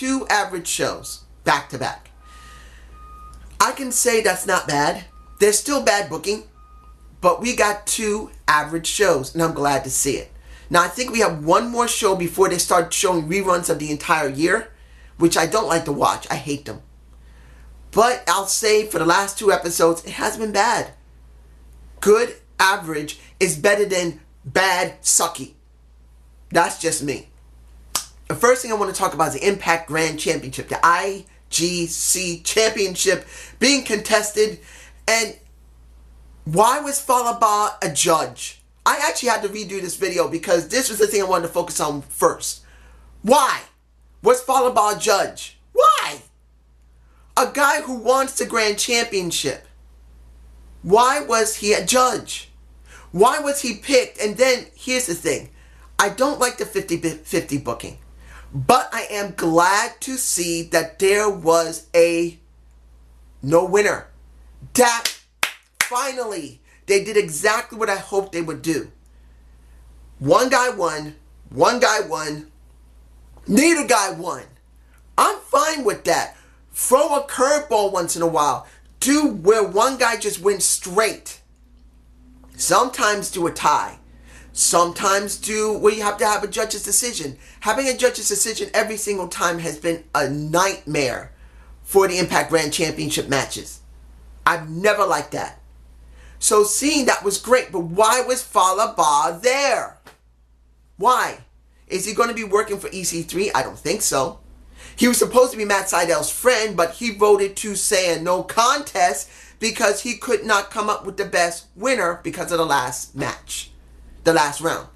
2 average shows back to back. I can say that's not bad. There's still bad booking, but we got 2 average shows, and I'm glad to see it. Now, I think we have one more show before they start showing reruns of the entire year, which I don't like to watch. I hate them. But I'll say for the last 2 episodes, it hasn't been bad. Good average is better than bad sucky. That's just me. The first thing I want to talk about is the Impact Grand Championship, the IGC Championship being contested. And why was Falaba a judge? I actually had to redo this video because this was the thing I wanted to focus on first. Why was Falaba a judge? Why? A guy who wants the Grand Championship. Why was he a judge? Why was he picked? And then, here's the thing. I don't like the 50-50 booking. But I am glad to see that there was no winner. That, finally, they did exactly what I hoped they would do. One guy won. One guy won. Neither guy won. I'm fine with that. Throw a curveball once in a while. Do where one guy just wins straight. Sometimes do a tie. Sometimes do where you have to have a judge's decision. Having a judge's decision every single time has been a nightmare for the Impact Grand Championship matches. I've never liked that. So seeing that was great, but why was Falaba there? Why? Is he going to be working for EC3? I don't think so. He was supposed to be Matt Seidel's friend, but he voted to say a no contest because he could not come up with the best winner because of the last match. The last round.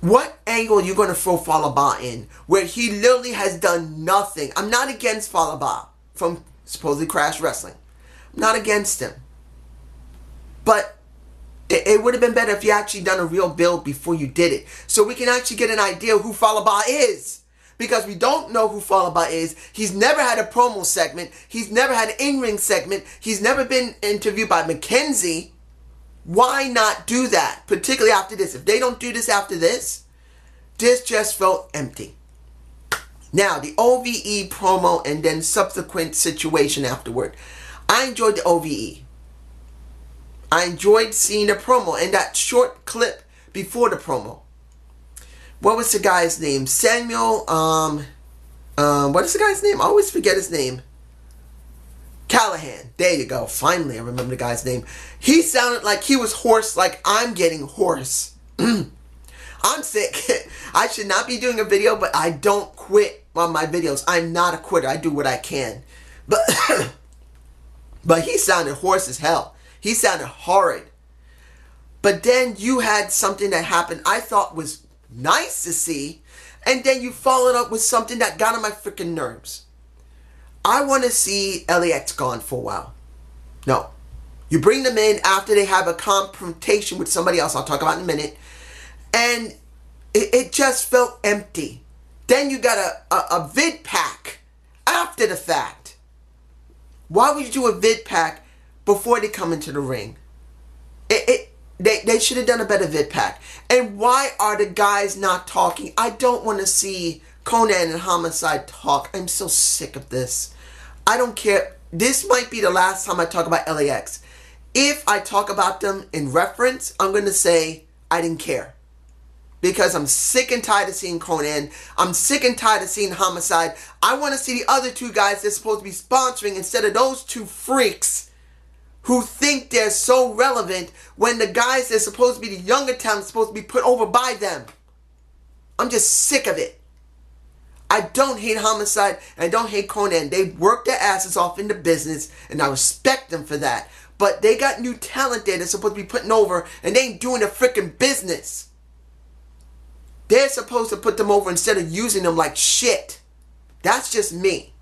What angle are you going to throw Falaba in where he literally has done nothing? I'm not against Falaba from supposedly Crash Wrestling. I'm not against him. But it would have been better if you actually done a real build before you did it. So we can actually get an idea who Falaba is. Because we don't know who Falaba is. He's never had a promo segment. He's never had an in-ring segment. He's never been interviewed by Mackenzie. Why not do that? Particularly after this. If they don't do this after this just felt empty. Now, the OVE promo and then subsequent situation afterward. I enjoyed the OVE. I enjoyed seeing the promo and that short clip before the promo. What was the guy's name? Samuel, what is the guy's name? I always forget his name. Callahan. There you go. Finally, I remember the guy's name. He sounded like he was hoarse, like I'm getting hoarse. I'm sick. I should not be doing a video, but I don't quit on my videos. I'm not a quitter. I do what I can. But he sounded hoarse as hell. He sounded horrid. But then you had something that happened I thought was nice to see. And then you followed up with something that got on my freaking nerves. I want to see LAX gone for a while. No. You bring them in after they have a confrontation with somebody else I'll talk about in a minute. And it just felt empty. Then you got a vid pack after the fact. Why would you do a vid pack before they come into the ring? They should have done a better vid pack. And why are the guys not talking? I don't want to see Conan and Homicide talk. I'm so sick of this. I don't care. This might be the last time I talk about LAX. If I talk about them in reference, I'm going to say I didn't care. Because I'm sick and tired of seeing Conan. I'm sick and tired of seeing Homicide. I want to see the other 2 guys they're supposed to be sponsoring instead of those 2 freaks who think they're so relevant when the guys that are supposed to be the younger talent are supposed to be put over by them. I'm just sick of it. I don't hate Homicide and I don't hate Conan. They work their asses off in the business and I respect them for that. But they got new talent there they're supposed to be putting over and they ain't doing the freaking business. They're supposed to put them over instead of using them like shit. That's just me.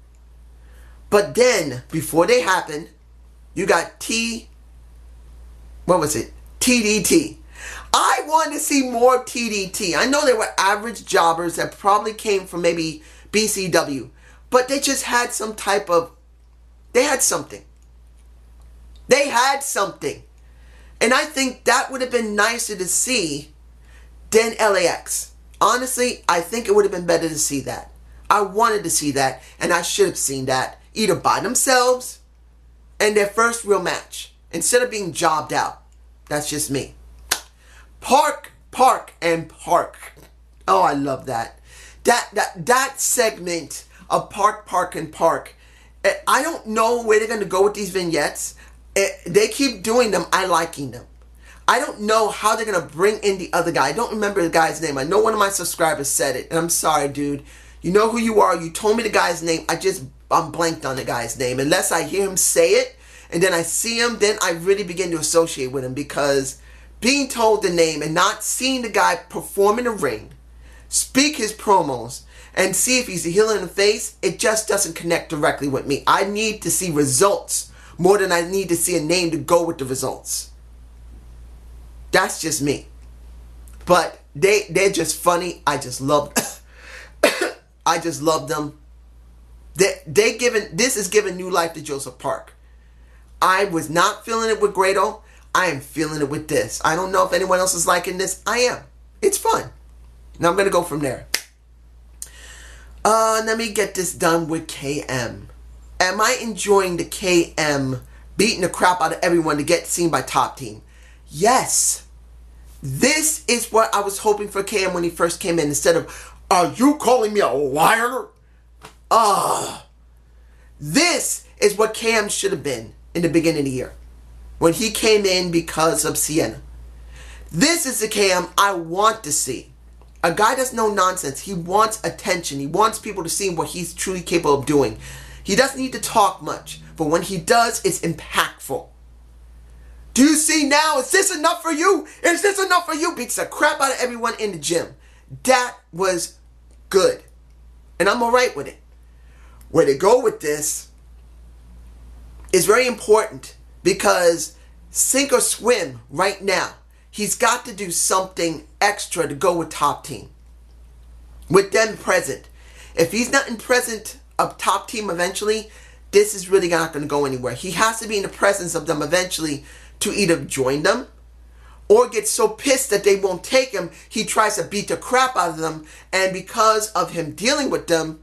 But then, before they happen, you got TDT. I wanted to see more of TDT. I know they were average jobbers that probably came from maybe BCW. But they just had some type of... They had something. They had something. And I think that would have been nicer to see than LAX. Honestly, I think it would have been better to see that. I wanted to see that, and I should have seen that either by themselves and their first real match instead of being jobbed out. That's just me. Park, and Park. Oh, I love that. That segment of Park, and Park. I don't know where they're going to go with these vignettes. They keep doing them. I liking them. I don't know how they're going to bring in the other guy. I don't remember the guy's name. I know one of my subscribers said it. And I'm sorry, dude. You know who you are. You told me the guy's name. I'm blanked on the guy's name. Unless I hear him say it and then I see him, then I really begin to associate with him. Because being told the name and not seeing the guy perform in the ring, speak his promos, and see if he's a heel in the face, it just doesn't connect directly with me. I need to see results more than I need to see a name to go with the results. That's just me. But they're just funny. I just love I just love them. This is giving new life to Joseph Park. I was not feeling it with Grado. I am feeling it with this. I don't know if anyone else is liking this. I am. It's fun. Now I'm going to go from there. Let me get this done with KM. Am I enjoying the KM beating the crap out of everyone to get seen by Top Team? Yes. This is what I was hoping for KM when he first came in. Instead of, are you calling me a liar? This is what KM should have been in the beginning of the year. When he came in because of Sienna. This is the KM I want to see. A guy that's no nonsense. He wants attention. He wants people to see what he's truly capable of doing. He doesn't need to talk much. But when he does, it's impactful. Do you see now? Is this enough for you? Is this enough for you? Beats the crap out of everyone in the gym. That was good. And I'm alright with it. Where they go with this is very important. Because sink or swim right now. He's got to do something extra to go with Top Team. With them present. If he's not in present of Top Team eventually, this is really not going to go anywhere. He has to be in the presence of them eventually to either join them or get so pissed that they won't take him, he tries to beat the crap out of them. And because of him dealing with them,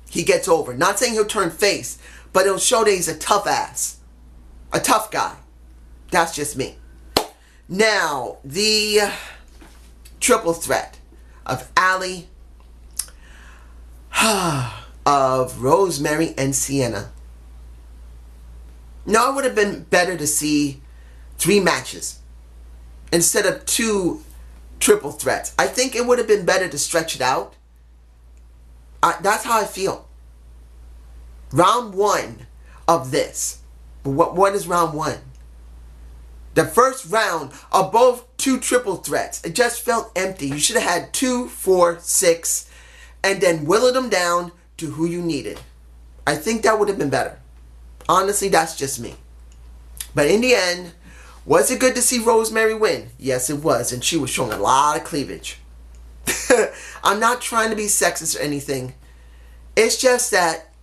he gets over. Not saying he'll turn face, but it'll show that he's a tough ass. A tough guy. That's just me. Now, the triple threat of Allie, of Rosemary, and Sienna. Now, it would have been better to see 3 matches instead of 2 triple threats. I think it would have been better to stretch it out. That's how I feel. Round 1 of this. What is round 1? The first round of both 2 triple threats. It just felt empty. You should have had 2, 4, 6, and then whittled them down to who you needed. I think that would have been better. Honestly, that's just me. But in the end, was it good to see Rosemary win? Yes, it was. And she was showing a lot of cleavage. I'm not trying to be sexist or anything. It's just that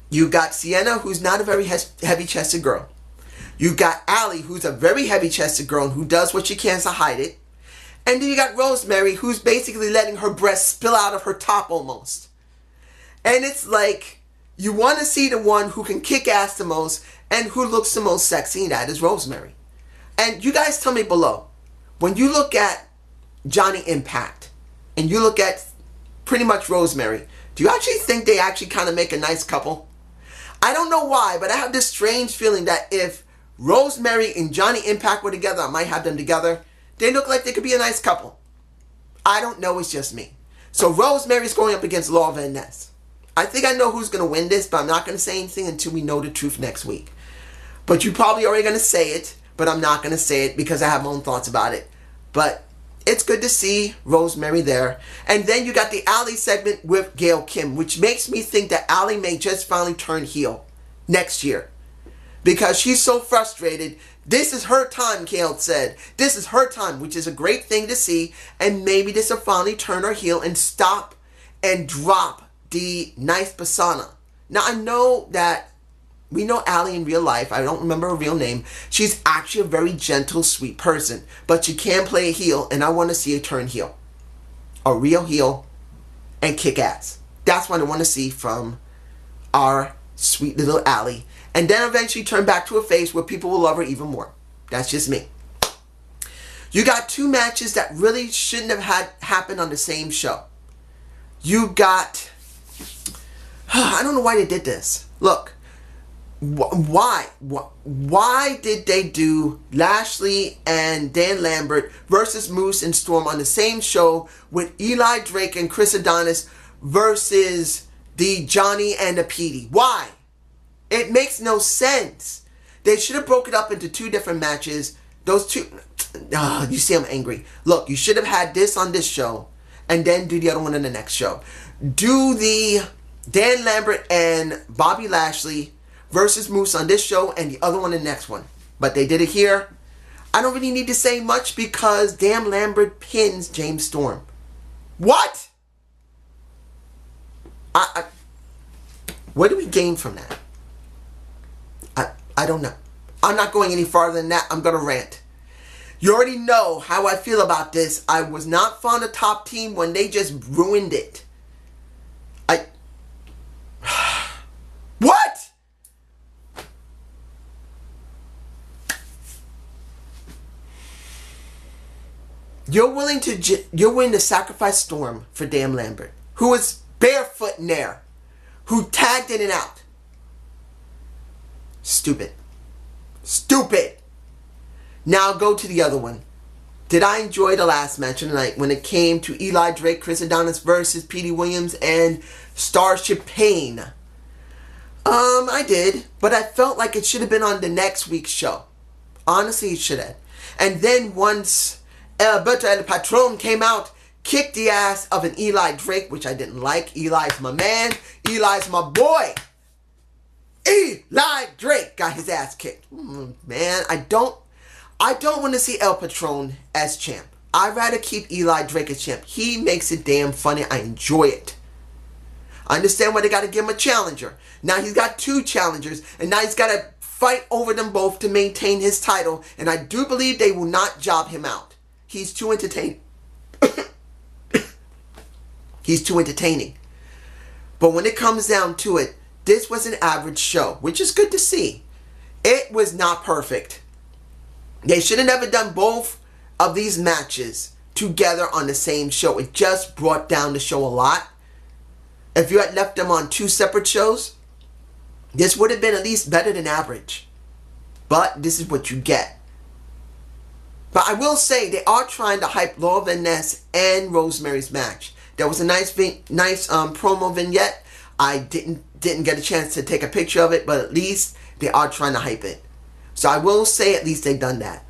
you got Sienna, who's not a very heavy-chested girl. You got Allie, who's a very heavy-chested girl who does what she can to hide it. And then you got Rosemary, who's basically letting her breast spill out of her top almost. And it's like, you want to see the one who can kick ass the most and who looks the most sexy, and that is Rosemary. And you guys tell me below, when you look at Johnny Impact and you look at pretty much Rosemary, do you actually think they actually kind of make a nice couple? I don't know why, but I have this strange feeling that if Rosemary and Johnny Impact were together, I might have them together, they look like they could be a nice couple. I don't know, it's just me. So Rosemary's going up against Laura Van Ness. I think I know who's going to win this, but I'm not going to say anything until we know the truth next week. But you're probably already going to say it, but I'm not going to say it because I have my own thoughts about it. But it's good to see Rosemary there. And then you got the Allie segment with Gail Kim, which makes me think that Allie may just finally turn heel next year. Because she's so frustrated. This is her time, Gail said. This is her time, which is a great thing to see. And maybe this will finally turn her heel and stop and drop the nice persona. Now, I know that we know Allie in real life. I don't remember her real name. She's actually a very gentle, sweet person. But she can play a heel, and I want to see her turn heel. a real heel and kick ass. That's what I want to see from our sweet little Allie. And then eventually turn back to a face where people will love her even more. That's just me. You got two matches that really shouldn't have had happened on the same show. You got... I don't know why they did this. Look. Why did they do Lashley and Dan Lambert versus Moose and Storm on the same show with Eli Drake and Chris Adonis versus the Johnny and the Petey? Why? It makes no sense. They should have broke it up into two different matches. Those two... you see I'm angry. Look, you should have had this on this show and then do the other one on the next show. Do the Dan Lambert and Bobby Lashley versus Moose on this show and the other one in the next one. But they did it here. I don't really need to say much because Dan Lambert pins James Storm. What? What do we gain from that? I don't know. I'm not going any farther than that. I'm going to rant. You already know how I feel about this. I was not fond of Top Team when they just ruined it. What? You're willing to sacrifice Storm for Dan Lambert, who was barefoot in there, who tagged in and out. Stupid. Stupid. Now go to the other one. Did I enjoy the last match of the night when it came to Eli Drake, Chris Adonis versus Petey Williams and Starship Pain? I did, but I felt like it should have been on the next week's show. Honestly, it should have. And then once Alberto El Patron came out, kicked the ass of an Eli Drake, which I didn't like. Eli's my man. Eli's my boy. Eli Drake got his ass kicked. Man, I don't want to see El Patron as champ. I'd rather keep Eli Drake as champ. He makes it damn funny. I enjoy it. I understand why they got to give him a challenger. Now he's got two challengers, and now he's got to fight over them both to maintain his title, and I do believe they will not job him out. He's too entertaining. He's too entertaining. But when it comes down to it, this was an average show, which is good to see. It was not perfect. They should have never done both of these matches together on the same show. It just brought down the show a lot. If you had left them on two separate shows, this would have been at least better than average. But this is what you get. But I will say they are trying to hype Laura Van Ness and Rosemary's match. There was a nice promo vignette. I didn't get a chance to take a picture of it, but at least they are trying to hype it. So I will say at least they've done that.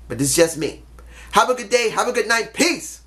But it's just me. Have a good day. Have a good night. Peace.